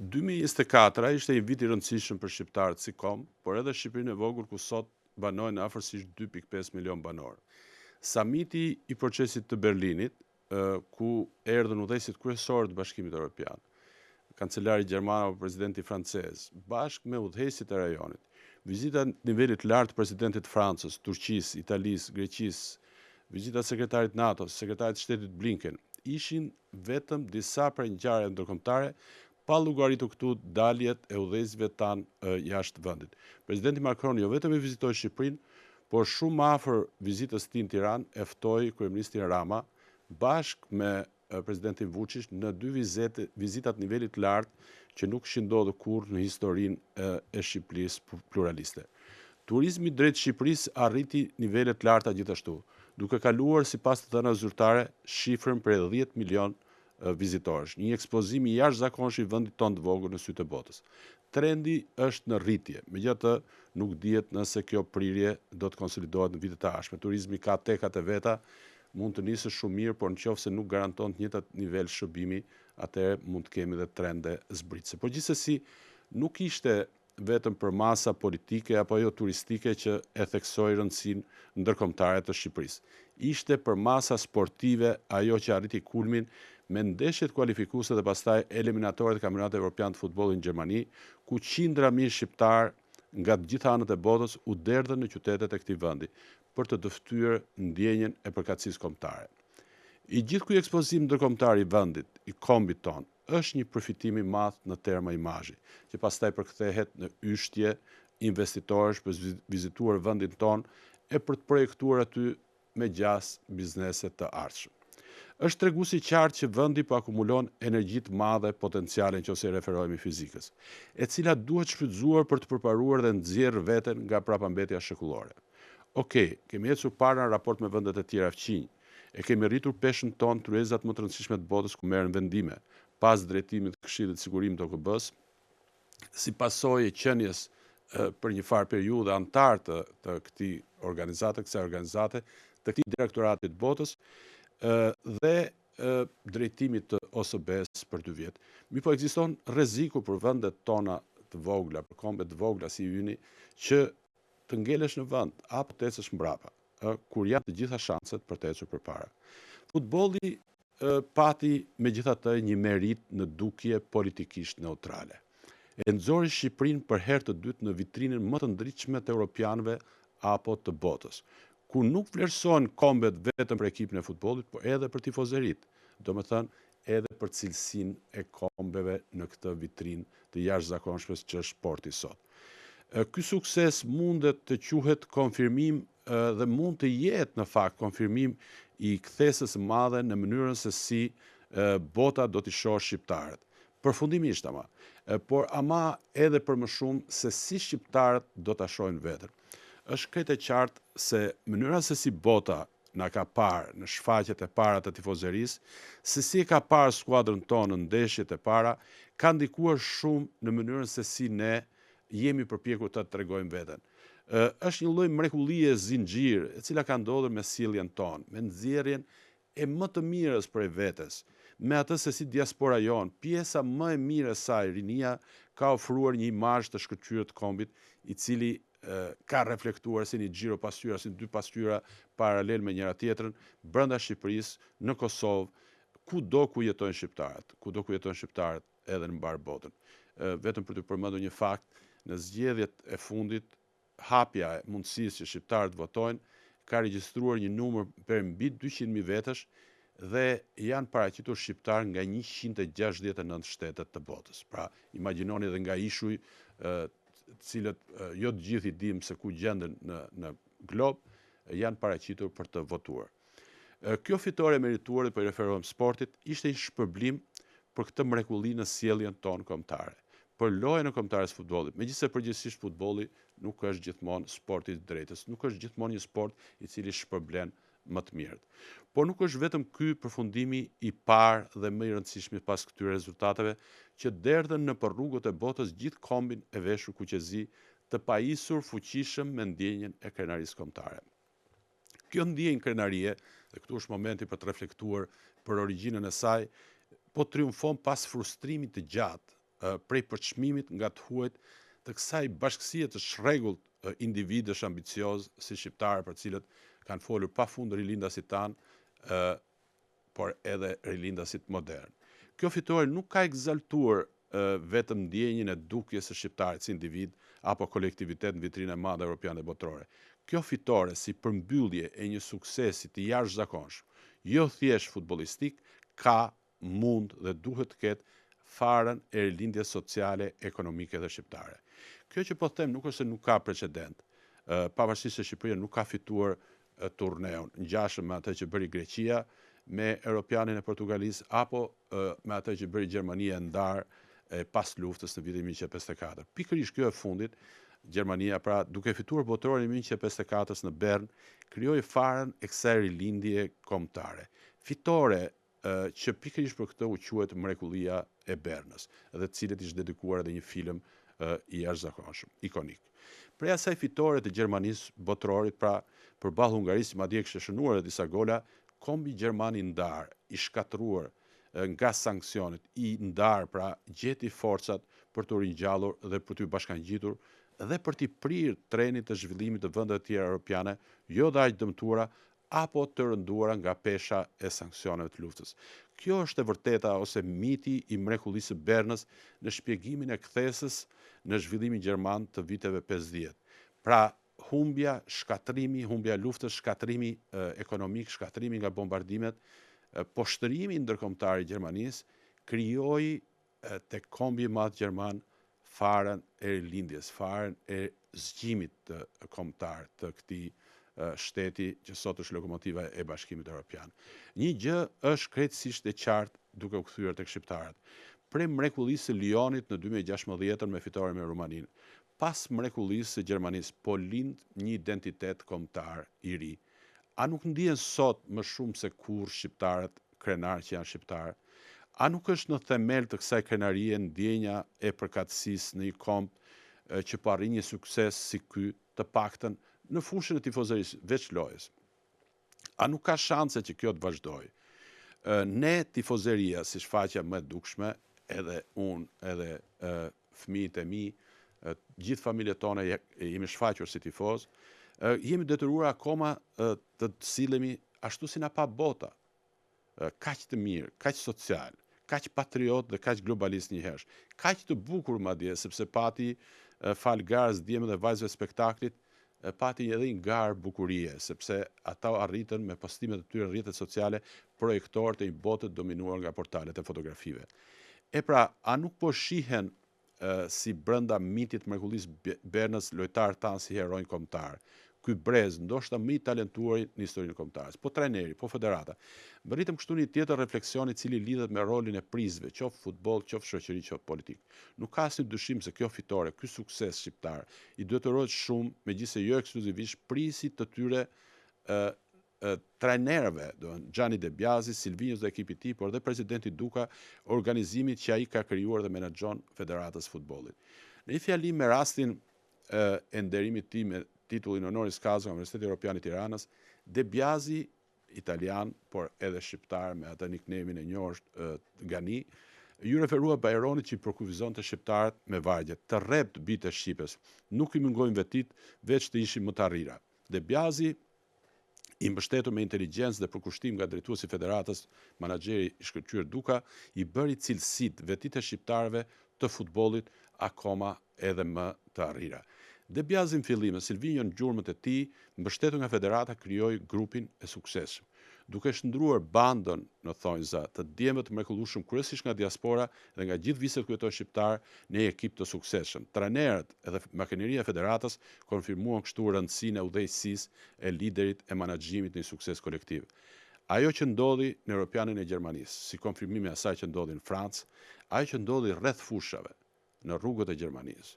2024 ishte një vit i rëndësishëm për shqiptarët si kom, por edhe Shqipërinë e vogël ku sot banojnë afërsisht 2.5 milion banor. Samiti i procesit të Berlinit, ku erdhën udhëheqësit kryesorë të Bashkimit Evropian, kancelari gjerman apo presidenti francez, bashkë me udhëheqësit e rajonit, vizita nivelit lartë të presidentit Francës, Turqisë, Italisë, Greqisë, vizita sekretarit NATO, sekretarit shtetit Blinken, ishin vetëm disa prej ngjarjeve ndërkombëtare, pa llogaritur këtu daljet e udhëheqësve tanë jashtë vendit. Presidenti Macron jo vetëm e vizitoi Shqipërinë, por shumë afër vizitës tij në Tiranë e ftoi kryeministin Rama bashkë me presidentin Vučić në dy vizitat nivelit lartë që nuk kishin ndodhur kurrë në historinë e Shqipërisë pluraliste. Turizmi drejt Shqipërisë arriti nivelet larta gjithashtu, duke kaluar sipas të dhënave zyrtare shifrën për 10 milion vizitorësh, një ekspozim i jashtëzakonshëm i vendit tonë të vogël në sytë e botës. Trendi është në rritje, megjithatë nuk dihet nëse kjo prirje do të konsolidohet në vitet e ardhshme. Turizmi ka tekat e veta, mund të nisë shumë mirë, por nëse nuk garanton të njëjtat nivel shërbimi, atëherë mund të kemi edhe trende zbritëse. Por gjithsesi nuk ishte vetëm për masa politike apo jo turistike që e theksoi rëndësinë ndërkombëtare të Shqipërisë. Ishte për masa sportive ajo që arriti kulmin me ndeshjet kualifikuese dhe pastaj eliminatore të kampionatit evropian të futbollit në Gjermani, ku qindra mijë shqiptar nga të gjitha anët e botës u derdhën në qytetet e këtij vendi për të dëftyer ndjenjen e përkatësisë kombëtare. I gjithë ky ekspozim ndërkombëtar i vendit, i kombit ton, është një përfitim i madh në terma imazhi, që pastaj përkthehet në yshtje investitorësh për vizituar vendin ton e për të projektuar aty me gjas biznese të ardhshëm. Është tregues i qartë që vendi po akumulon energji të madhe potenciale nëse referohemi fizikës, e cila duhet shfrytzuar për të përparuar dhe nxjerrë veten nga prapambetja shekullore. Okej, kemi ecur para në raport me vendet e tjera fqinj, e kemi rritur peshën tonë tryezat më të rëndësishme të botës ku merren vendime, pas drejtimit të Këshillit të Sigurimit të OKB-s, si pasojë e qenies për një farë periudhë antar të këtij organizate, të këtij direktorati të botës, dhe drejtimit të OSB-s për 2 vjet. Mirëpo ekziston rreziku për vendet tona të vogla, për kombe të vogla si Yni, që të ngelesh në vend apo të ecësh mbrapa, kur janë të gjitha shanset për të ecur përpara. Futbolli pati megjithatë një merit në dukje politikisht neutrale. E nxori Shqipërinë për herë të dytë në vitrinën më të ndritshme të europianëve apo të botës, ku nuk vlerësohen kombet vetëm për ekipin e futbollit, por edhe për tifozërit, domethënë edhe për cilësinë e kombeve në këtë vitrinë të jashtëzakonshme që është sporti sot. Ky sukses mundet të quhet konfirmim dhe mund të jetë në fakt konfirmim i kthesës së madhe në mënyrën se si bota do t'i shohë shqiptarët. Përfundimisht ama, por ama edhe për më shumë se si shqiptarët do ta shohin veten. Është krejt e qartë se mënyra se si bota na ka parë në shfaqjet e para të tifozërisë, se si e ka parë skuadrën tonë në ndeshjet e para, ka ndikuar shumë në mënyrën se si ne jemi përpjekur të tregojmë veten. Është një lloj mrekullie zinxhir, e cila ka ndodhur me sjelljen tonë, me nxjerrjen e më të mirës prej vetes, me atë se si diaspora jon, pjesa më e mirë e saj, rinia, ka ofruar një imazh të shkëlqyer të kombit, i cili ka reflektuar si një xhiro pasqyra, si 2 pasqyra paralel me njëra tjetrën, brenda Shqipërisë, në Kosovë, kudo ku jetojnë shqiptarët edhe në mbar botën. Vetëm për të përmendur një fakt, në zgjedhjet e fundit, hapja e mundësisë që shqiptarët votojnë ka regjistruar një numër për mbi 200.000 vetësh dhe janë paraqitur shqiptar nga 169 shtetet të botës. Pra, imagjinoni edhe nga ishuj, cilët jo të gjithë i dimë se ku gjenden në glob, janë paraqitur për të votuar. Kjo fitore e merituar, për referohem sportit, ishte një shpërblim për këtë mrekulli në sjelljen tonë kombëtare, për lojën e kombëtares futbollit, megjithëse përgjithsisht futbolli nuk është gjithmonë sporti i drejtës, nuk është gjithmonë një sport i cili shpërblen më të mirët. Por nuk është vetëm ky përfundimi i parë dhe më i rëndësishëm pas këtyre rezultateve që derdhën nëpër rrugët e botës gjithë kombin e veshur kuqezi, të pajisur fuqishëm me ndjenjen e krenarisë kombëtare. Kjo ndjenjë krenarie, dhe këtu është momenti për të reflektuar për origjinën e saj, po triumfon pas frustrimit të gjatë prej përçmimit nga të huajt të kësaj bashkësie të shregullt individësh ambicioz si shqiptarë për cilët kanë folur pafund rilindasit tanë, por edhe rilindasit modern. Kjo fitore nuk ka egzaltuar vetëm ndjenjën e dukjes së shqiptarit si individ apo kolektivitet në vitrinën e madhe europiane botërore. Kjo fitore si përmbyllje e një suksesi të jashtëzakonshëm, jo thjesht futbollistik, ka, mund dhe duhet të ketë farën e rilindjes sociale, ekonomike dhe shqiptare. Kjo që po them nuk është se nuk ka precedent. Pavarësisht se Shqipëria nuk ka fituar turneun ngjashëm me atë që bëri Greqia me Europianin e Portugalisë apo me atë që bëri Gjermania ndar pas luftës në vitin 1954. Pikërisht kjo e fundit, Gjermania pra duke fituar botërorin e 1954 në Bern, krijoi farën e kësaj rilindje kombëtare. Fitore që pikërisht për këtë u quhet mrekullia e Bernës, dhe të cilët ishte dedikuar edhe një film i jashtëzakonshëm, ikonik. Prej asaj fitore të Gjermanisë botërorit, pra përballë Hungarisë, madje kishte shënuar edhe disa gola, kombi gjerman i ndar, i shkatruar nga sanksionet, i ndar, pra gjeti forcat për të ringjallur dhe për të bashkangjitur dhe për t'i prirë trenit të zhvillimit të vendeve të tjera europiane, jo dhe aq dëmtuara apo të rënduara nga pesha e sanksioneve të luftës. Kjo është e vërteta ose miti i mrekullisë së Bernës në shpjegimin e kthesës në zhvillimin gjerman të viteve 50. Pra, humbja luftës, shkatrimi ekonomik, shkatrimi nga bombardimet, poshtërimi ndërkombëtar i Gjermanisë krijoi tek kombi i madh gjerman farën e rilindjes, farën e zgjimit të kombëtar të këtij shteti që sot është lokomotiva e Bashkimit Evropian. Një gjë është krejtësisht e qartë duke u kthyer tek shqiptarët. Prej mrekullisë së Lionit në 2016 me fitoren me Rumaninë, pas mrekullisë së Gjermanisë, po lind një identitet kombëtar i ri. A nuk ndihen sot më shumë se kur shqiptarët, krenarë që janë shqiptarë? A nuk është në themel të kësaj krenarie ndjenja e përkatësisë në një komb që po arrin një sukses si ky, të paktën në fushën e tifozërisë, veç lojës? A nuk ka shanse që kjo të vazhdojë? Ne tifozeria, si shfaqja më e dukshme, edhe unë, edhe fëmijët e mi, gjithë familjet tona jemi shfaqur si tifoz, jemi detyruar akoma të sillemi ashtu si na pa bota. Kaq të mirë, kaq social, kaq patriot dhe kaq globalist njëherësh. Kaq të bukur madje, sepse pati fal garës, djemve dhe vajzëve spektaklit, pati edhe një garë bukurie, sepse ata arritën me postimet të tyre në rrjetet sociale projektor të një botë dominuar nga portalet e fotografive. E pra, a nuk po shihen si brenda mitit mrekullisë Bernës lojtar tanë si heronj kombëtar? Ky brez, ndoshta më i talentuar në historinë kombëtarës, po trajneri, po federata. Bëritëm kështu një tjetër refleksion i cili lidhet me rolin e prizve, qoftë futboll, qoftë shoqëri, qoftë politik. Nuk ka asnjë dyshim se kjo fitore, ky sukses shqiptar, i detyrohet shumë, megjithëse jo ekskluzivisht prisit të tyre trajnerëve, Gianni De Biasi, Silvinus dhe ekipi i tij, por dhe presidenti Duka, organizimit që ai ka krijuar dhe menaxhon Federatës Futbollit. Në një fjalim me rastin e nderimit të tij me titullin honoris causa nga Universiteti Evropian i Tiranës, De Biasi, italian, por edhe shqiptar me atë nickname-in e njohur Gani, ju referua Bajronit që i përkufizonte shqiptarët me vargje, të rrept bitë shqipes, nuk i mungojnë vetit, veç të ishin më të arrira. De Biasi, i mbështetur me inteligjencë dhe përkushtim nga drejtuesi i Federatës, menaxheri i shkëlqyer Duka, i bëri cilësitë vetit e shqiptarëve të futbollit akoma edhe më të arrira. De Biasi në fillim, Silvinjo në gjurmët e tij, mbështetur nga Federata, krijoi grupin e suksesshëm. Duke shndruar bandën në thonjza të djemve të mrekullueshëm kryesisht nga diaspora dhe nga gjithë viset kryetor shqiptar në një ekip të suksesshëm. Trajnerët edhe makineria e Federatës konfirmuan kështu rëndësinë e udhëheqësisë e liderit e menaxhimit në një sukses kolektiv. Ajo që ndodhi në Europianin e Gjermanisë, si konfirmimi i asaj që ndodhi në Francë, ajo që ndodhi rreth fushave në rrugët e Gjermanisë,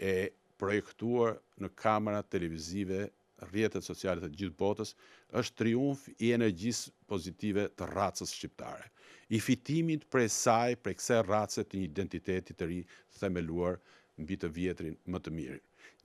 e projektuar në kamera televizive, rrjetet sociale të gjithë botës, është triumf i energjisë pozitive të racës shqiptare, i fitimit prej kësaj race të një identiteti të ri themeluar mbi të vjetrin më të mirë.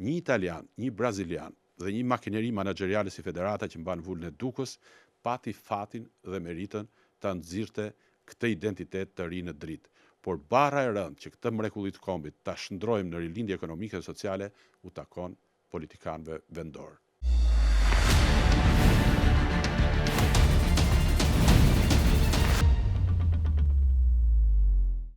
Një italian, një brazilian dhe një makineri menaxheriale si Federata që mban vulën e Dukës, pati fatin dhe meritën ta nxirrte këtë identitet të ri në dritë. por barra e rëndë që këtë mrekulli të kombit ta shndrojmë në rilindje ekonomike dhe sociale u takon politikanëve vendor.